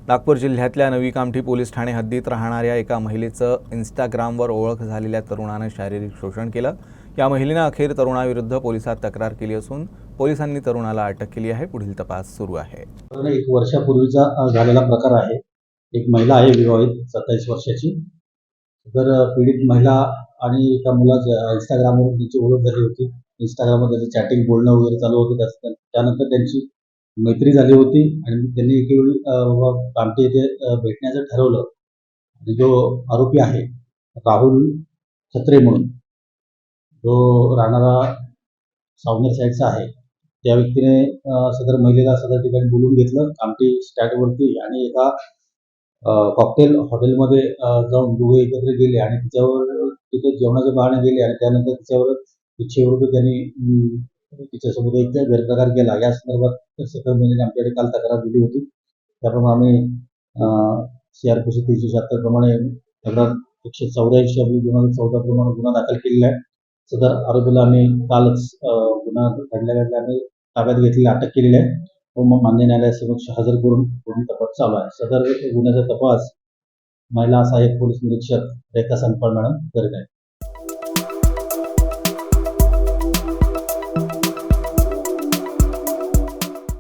नागपूर जिल्ह्यातल्या नवी कामठी पोलीस ठाणे हद्दीत राहणाऱ्या एका महिलेचं इंस्टाग्रामवर ओळख झालेल्या तरुणाने शारीरिक शोषण केलं। या महिलेने अखेर तरुणाविरुद्ध पोलिसात तक्रार केली असून पोलिसांनी तरुणाला अटक केली आहे। पुढील तपास सुरू आहे। एक वर्षापूर्वीचा झालेला प्रकार आहे। एक महिला आहे विवाहित 27 वर्षाची। तर पीडित महिला आणि एका मुलाच्या इंस्टाग्रामवर तिची ओळख झाली होती। इंस्टाग्रामवर त्याचं चॅटिंग बोलणं वगैरे चालू होतं। त्यानंतर त्यांची मैत्री झाली होती आणि त्यांनी एकेवेळी कामठी येथे भेटण्याचं ठरवलं। आणि जो आरोपी आहे राहुल छत्रे म्हणून, जो राहणारा सावनेर साईडचा आहे, त्या व्यक्तीने सदर महिलेला सदर ठिकाणी बोलून घेतलं कामठी स्टँडवरती आणि एका कॉकटेल हॉटेलमध्ये जाऊन दोघे एकत्र गेले आणि तिथे जेवणाच्या बहाणे गेले आणि त्यानंतर तिच्यावर इच्छेविरुद्ध त्यांनी तिच्यासोबत एक गैरप्रकार केला। या संदर्भात सदर महिलेने आमच्याकडे काल तक्रार दिली होती। त्याप्रमाणे आम्ही CRPC 376 प्रमाणे तक्रार 184/2014 प्रमाणे गुन्हा दाखल केलेला आहे। सदर आरोपीला आम्ही कालच गुन्हा घडल्या आम्ही ताब्यात घेतलेली अटक केलेली आहे व मग मान्य न्यायालयासमक्ष हजर करून पुढील तपास चालू आहे। सदर गुन्ह्याचा तपास महिला सहाय्यक पोलीस निरीक्षक रेखा संकपाळ मॅडम करीत आहेत।